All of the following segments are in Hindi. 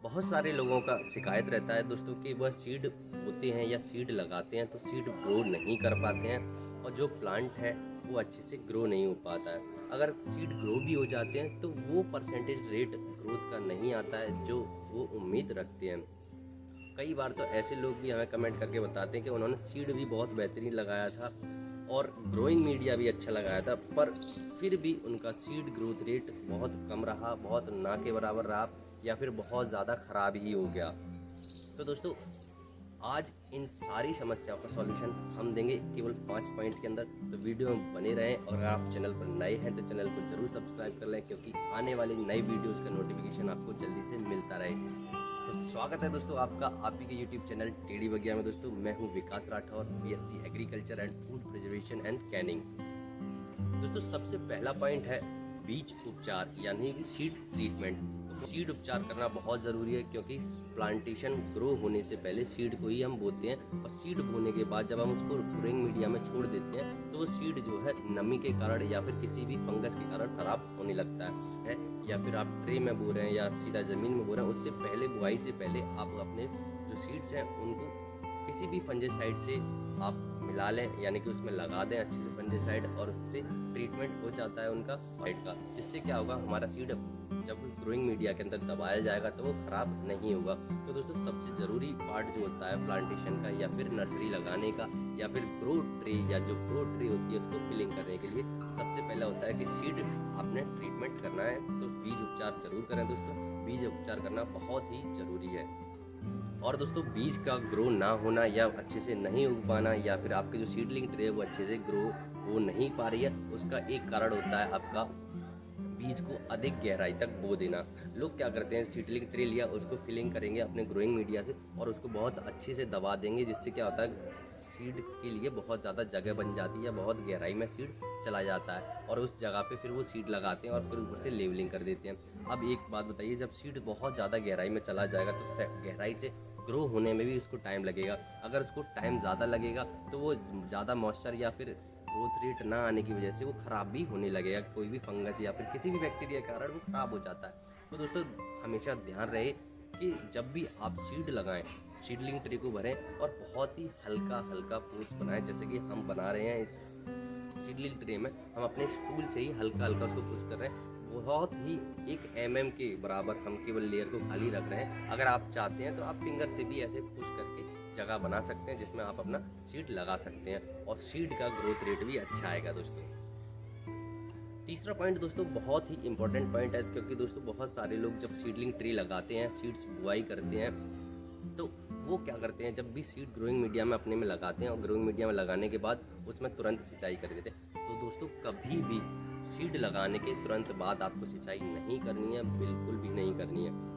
बहुत सारे लोगों का शिकायत रहता है दोस्तों कि वह सीड बोते हैं या सीड लगाते हैं तो सीड ग्रो नहीं कर पाते हैं और जो प्लांट है वो अच्छे से ग्रो नहीं हो पाता है। अगर सीड ग्रो भी हो जाते हैं तो वो परसेंटेज रेट ग्रोथ का नहीं आता है जो वो उम्मीद रखते हैं। कई बार तो ऐसे लोग भी हमें कमेंट करके बताते हैं कि उन्होंने सीड भी बहुत बेहतरीन लगाया था और ग्रोइंग मीडिया भी अच्छा लगाया था, पर फिर भी उनका सीड ग्रोथ रेट बहुत कम रहा, बहुत ना के बराबर रहा या फिर बहुत ज़्यादा ख़राब ही हो गया। तो दोस्तों, आज इन सारी समस्याओं का सॉल्यूशन हम देंगे केवल 5 पॉइंट के अंदर। तो वीडियो में बने रहें और अगर आप चैनल पर नए हैं तो चैनल को ज़रूर सब्सक्राइब कर लें, क्योंकि आने वाली नई वीडियोज़ का नोटिफिकेशन आपको जल्दी से मिलता रहे। तो स्वागत है दोस्तों आपका आप ही के यूट्यूब चैनल टेढ़ी बगिया में। दोस्तों, मैं हूं Vikas Rathore, BSc agriculture and food preservation and canning. दोस्तों, सबसे पहला पॉइंट है बीज उपचार यानी कि सीड ट्रीटमेंट। तो सीड उपचार करना बहुत ज़रूरी है, क्योंकि प्लांटेशन ग्रो होने से पहले सीड को ही हम बोते हैं और सीड बोने के बाद जब हम उसको ग्रोइंग मीडिया में छोड़ देते हैं तो वो सीड जो है नमी के कारण या फिर किसी भी फंगस के कारण ख़राब होने लगता है। या फिर आप ट्रे में बो रहे हैं या सीधा ज़मीन में बो रहे हैं, उससे पहले बुआई से पहले आप अपने जो सीड्स हैं उनको किसी भी फंजीसाइड से आप मिला लें, यानी कि उसमें लगा दें अच्छे से फंजीसाइड, और उससे ट्रीटमेंट हो जाता है उनका साइड का। जिससे क्या होगा, हमारा सीड जब ग्रोइंग मीडिया के अंदर दबाया जाएगा तो वो ख़राब नहीं होगा। तो दोस्तों, सबसे ज़रूरी पार्ट जो होता है प्लांटेशन का या फिर नर्सरी लगाने का या फिर ग्रो ट्री या जो ग्रो ट्री होती है उसको फिलिंग करने के लिए सबसे पहला होता है कि सीड आपने ट्रीटमेंट करना है। तो बीज उपचार जरूर करें दोस्तों, बीज उपचार करना बहुत ही ज़रूरी है। और दोस्तों, बीज का ग्रो ना होना या अच्छे से नहीं उग पाना या फिर आपके जो सीडलिंग ट्रे है वो अच्छे से ग्रो हो नहीं पा रही है, उसका एक कारण होता है आपका बीज को अधिक गहराई तक बो देना। लोग क्या करते हैं, सीडलिंग ट्रे लिया, उसको फिलिंग करेंगे अपने ग्रोइंग मीडिया से और उसको बहुत अच्छे से दबा देंगे, जिससे क्या होता है सीड के लिए बहुत ज़्यादा जगह बन जाती है, बहुत गहराई में सीड चला जाता है और उस जगह पे फिर वो सीड लगाते हैं और फिर ऊपर से लेवलिंग कर देते हैं। अब एक बात बताइए, जब सीड बहुत ज़्यादा गहराई में चला जाएगा तो गहराई से ग्रो होने में भी उसको टाइम लगेगा। अगर उसको टाइम ज़्यादा लगेगा तो वो ज़्यादा मॉइस्चर या फिर ग्रोथ रेट ना आने की वजह से वो ख़राब भी होने लगेगा, कोई भी फंगस या फिर किसी भी बैक्टीरिया के कारण वो ख़राब हो जाता है। तो दोस्तों, हमेशा ध्यान रहे कि जब भी आप सीड लगाएं, सीडलिंग ट्रे को भरें और बहुत ही हल्का हल्का फोर्स बनाएं, जैसे कि हम बना रहे हैं इस सीडलिंग ट्रे में। हम अपने टूल से ही हल्का हल्का उसको पुश कर रहे हैं, बहुत ही 1 mm के बराबर हम केवल लेयर को खाली रख रहे हैं। अगर आप चाहते हैं तो आप फिंगर से भी ऐसे पुश करके जगह बना सकते हैं जिसमें आप अपना सीड लगा सकते हैं और सीड का ग्रोथ रेट भी अच्छा आएगा। दोस्तों, तीसरा पॉइंट दोस्तों बहुत ही इंपॉर्टेंट पॉइंट है, क्योंकि दोस्तों बहुत सारे लोग जब सीडलिंग ट्री लगाते हैं, सीड्स बुआई करते हैं, तो वो क्या करते हैं, जब भी सीड ग्रोइंग मीडिया में अपने में लगाते हैं और ग्रोइंग मीडिया में लगाने के बाद उसमें तुरंत सिंचाई कर देते हैं। तो दोस्तों, कभी भी सीड लगाने के तुरंत बाद आपको सिंचाई नहीं करनी है, बिल्कुल भी नहीं करनी है।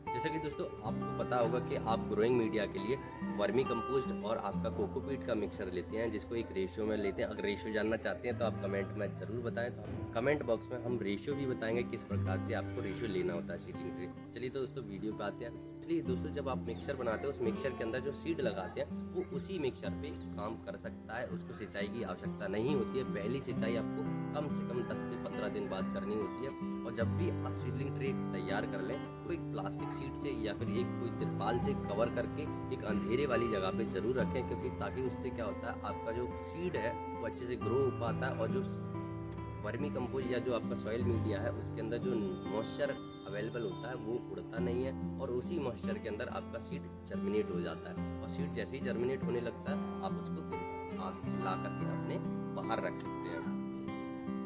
जैसा कि दोस्तों आपको पता होगा कि आप ग्रोइंग मीडिया के लिए वर्मी कंपोस्ट और आपका कोकोपीट का मिक्सर लेते हैं, जिसको एक रेशियो में लेते हैं। अगर रेशियो जानना चाहते हैं तो आप कमेंट में ज़रूर बताएं, तो कमेंट बॉक्स में हम रेशियो भी बताएंगे किस प्रकार से आपको रेशियो लेना होता है सीडलिंग ट्रे। चलिए तो दोस्तों वीडियो पे आते हैं। इसलिए दोस्तों, जब आप मिक्सर बनाते हैं उस मिक्सर के अंदर जो सीड लगाते हैं वो उसी मिक्सर पे काम कर सकता है, उसको सिंचाई की आवश्यकता नहीं होती है। पहली सिंचाई आपको कम से कम 10 से 15 दिन बाद करनी होती है। और जब भी आप सीडलिंग ट्रे तैयार कर लें तो एक प्लास्टिक शीट से या फिर एक कोई तिरपाल से कवर करके एक अंधेरे वाली जगह पे ज़रूर रखें, क्योंकि ताकि उससे क्या होता है, आपका जो सीड है वो अच्छे से ग्रो हो पाता है और जो वर्मी कंपोज या जो आपका सॉइल मीडिया है उसके अंदर जो मॉइस्चर अवेलेबल होता है वो उड़ता नहीं है और उसी मॉइस्चर के अंदर आपका सीड जर्मिनेट हो जाता है। और सीड जैसे ही जर्मिनेट होने लगता है आप उसको फिर आप ला करके अपने बाहर रख सकते हैं।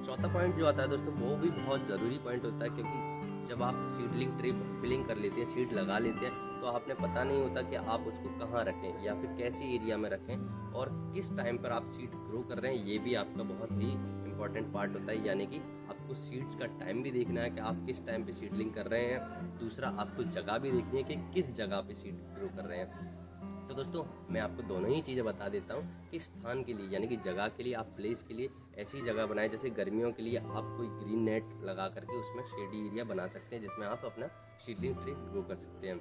चौथा पॉइंट जो आता है दोस्तों, वो भी बहुत ज़रूरी पॉइंट होता है, क्योंकि जब आप सीडलिंग ट्रे फिलिंग कर लेते हैं, सीड लगा लेते हैं, तो आपने पता नहीं होता कि आप उसको कहाँ रखें या फिर कैसे एरिया में रखें और किस टाइम पर आप सीड ग्रो कर रहे हैं। ये भी आपका बहुत ही इंपॉर्टेंट पार्ट होता है, यानी कि आपको सीड्स का टाइम भी देखना है कि आप किस टाइम पे सीडलिंग कर रहे हैं। दूसरा, आपको जगह भी देखनी है कि किस जगह पे सीड ग्रो कर रहे हैं। तो दोस्तों, मैं आपको दोनों ही चीज़ें बता देता हूँ कि स्थान के लिए यानी कि जगह के लिए आप प्लेस के लिए ऐसी जगह बनाएं, जैसे गर्मियों के लिए आप कोई ग्रीन नेट लगा करके उसमें शेडी एरिया बना सकते हैं जिसमें आप अपना सीडलिंग ट्री ग्रो कर सकते हैं।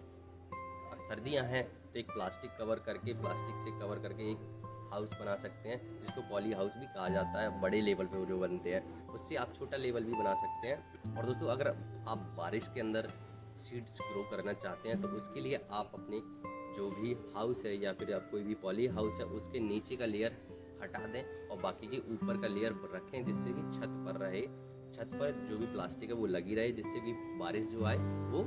और सर्दियाँ हैं तो एक प्लास्टिक से कवर करके एक हाउस बना सकते हैं, जिसको पॉली हाउस भी कहा जाता है। बड़े लेवल पे जो बनते हैं उससे आप छोटा लेवल भी बना सकते हैं। और दोस्तों, अगर आप बारिश के अंदर सीड्स ग्रो करना चाहते हैं तो उसके लिए आप अपने जो भी हाउस है या फिर आप कोई भी पॉली हाउस है उसके नीचे का लेयर हटा दें और बाकी के ऊपर का लेयर रखें, जिससे कि छत पर रहे, छत पर जो भी प्लास्टिक है वो लगी रहे, जिससे कि बारिश जो आए वो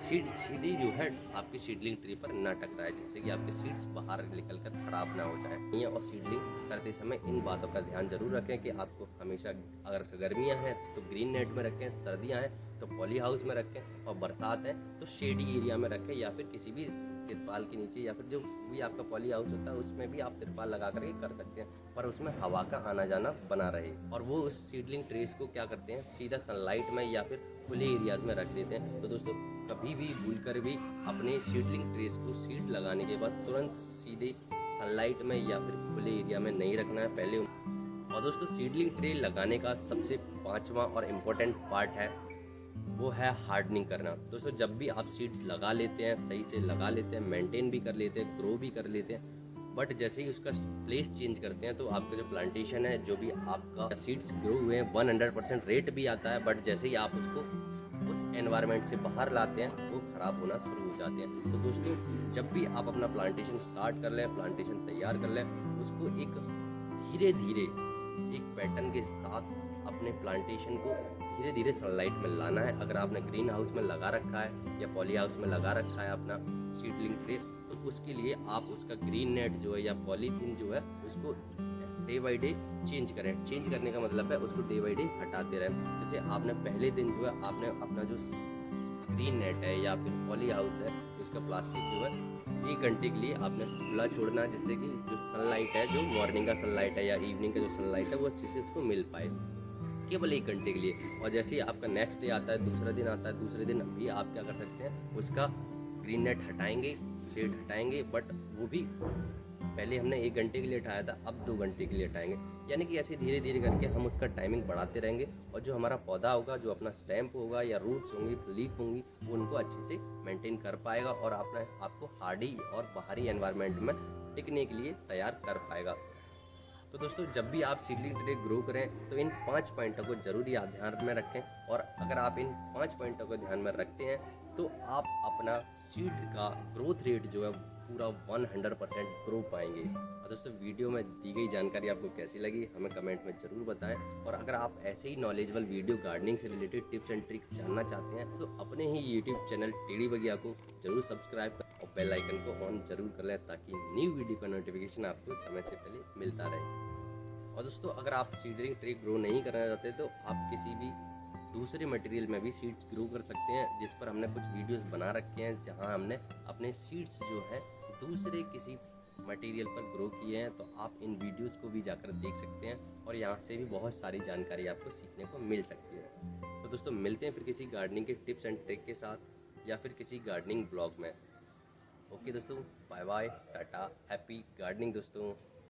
सीधी जो है आपकी सीडलिंग ट्री पर ना टकराए, जिससे कि आपके सीड्स बाहर निकल कर खराब ना हो जाए। और सीडलिंग करते समय इन बातों का ध्यान जरूर रखें कि आपको हमेशा, अगर गर्मियां हैं तो ग्रीन नेट में रखें, सर्दियां हैं तो पॉली हाउस में रखें, और बरसात है तो शेडी एरिया में रखें या फिर किसी भी तिरपाल के नीचे, या फिर जो भी आपका पॉली हाउस होता है उसमें भी आप तिरपाल लगा करके कर सकते हैं, पर उसमें हवा का आना जाना बना रहे। और वो उस सीडलिंग ट्रेस को क्या करते हैं, सीधा सनलाइट में या फिर खुले एरियाज में रख देते हैं। तो दोस्तों कभी भी भूल कर भी अपने सीडलिंग ट्रेस को सीड लगाने के बाद तुरंत सीधे सनलाइट में या फिर खुले एरिया में नहीं रखना है पहले। और दोस्तों सीडलिंग ट्रे लगाने का सबसे 5वां और इम्पोर्टेंट पार्ट है वो है हार्डनिंग करना। दोस्तों जब भी आप सीड्स लगा लेते हैं, सही से लगा लेते हैं, मेंटेन भी कर लेते हैं, ग्रो भी कर लेते हैं, बट जैसे ही उसका प्लेस चेंज करते हैं तो आपका जो प्लांटेशन है, जो भी आपका सीड्स ग्रो हुए हैं 100% रेट भी आता है, बट जैसे ही आप उसको उस एनवायरनमेंट से बाहर लाते हैं वो ख़राब होना शुरू हो जाते हैं। तो दोस्तों जब भी आप अपना प्लांटेशन स्टार्ट कर लें, प्लांटेशन तैयार कर लें, उसको एक धीरे धीरे एक पैटर्न के साथ अपने प्लांटेशन को धीरे धीरे सनलाइट में लाना है। अगर आपने ग्रीन हाउस में लगा रखा है या पॉली हाउस में लगा रखा है अपना सीडलिंग ट्रे, तो उसके लिए आप उसका ग्रीन नेट जो है या पॉलीथीन जो है उसको डे बाई डे चेंज करें। चेंज करने का मतलब है उसको डे बाई डे हटाते रहें। जैसे आपने पहले दिन जो है आपने अपना जो ग्रीन नेट है या फिर पॉली हाउस है उसका प्लास्टिक जो है 1 घंटे के लिए आपने खुला छोड़ना है, जिससे कि जो सनलाइट है, जो मॉर्निंग का सनलाइट है या इवनिंग का जो सनलाइट है वो अच्छे से उसको मिल पाए, केवल 1 घंटे के लिए। और जैसे ही आपका नेक्स्ट डे आता है, दूसरा दिन आता है, दूसरे दिन भी आप क्या कर सकते हैं, उसका ग्रीन नेट हटाएंगे, शेड हटाएंगे, बट वो भी पहले हमने 1 घंटे के लिए हटाया था, अब 2 घंटे के लिए हटाएंगे। यानी कि ऐसे धीरे धीरे करके हम उसका टाइमिंग बढ़ाते रहेंगे, और जो हमारा पौधा होगा, जो अपना स्टेम्प होगा या रूट्स होंगी, लीफ होंगी, वो उनको अच्छे से मेंटेन कर पाएगा और आपको हार्डी और बाहरी एनवायरनमेंट में टिकने के लिए तैयार कर पाएगा। तो दोस्तों जब भी आप सीडलिंग ट्रे ग्रो करें तो इन 5 पॉइंटों को जरूर याद ध्यान में रखें, और अगर आप इन 5 पॉइंटों को ध्यान में रखते हैं तो आप अपना सीड का ग्रोथ रेट जो है पूरा 100% ग्रो पाएंगे। और दोस्तों वीडियो में दी गई जानकारी आपको कैसी लगी हमें कमेंट में ज़रूर बताएं, और अगर आप ऐसे ही नॉलेजेबल वीडियो गार्डनिंग से रिलेटेड टिप्स एंड ट्रिक्स जानना चाहते हैं तो अपने ही यूट्यूब चैनल टेढ़ी बगिया को जरूर सब्सक्राइब करें और बेल आइकन को ऑन जरूर कर लें, ताकि न्यू वीडियो का नोटिफिकेशन आपको समय से पहले मिलता रहे। और दोस्तों अगर आप सीडलिंग ट्रे ग्रो नहीं करना चाहते तो आप किसी भी दूसरे मटेरियल में भी सीड्स ग्रो कर सकते हैं, जिस पर हमने कुछ वीडियोस बना रखे हैं, जहां हमने अपने सीड्स जो है दूसरे किसी मटेरियल पर ग्रो किए हैं। तो आप इन वीडियोस को भी जाकर देख सकते हैं और यहाँ से भी बहुत सारी जानकारी आपको सीखने को मिल सकती है। तो दोस्तों मिलते हैं फिर किसी गार्डनिंग के टिप्स एंड ट्रिक के साथ या फिर किसी गार्डनिंग ब्लॉग में। ओके दोस्तों, bye bye, tata, happy gardening दोस्तों।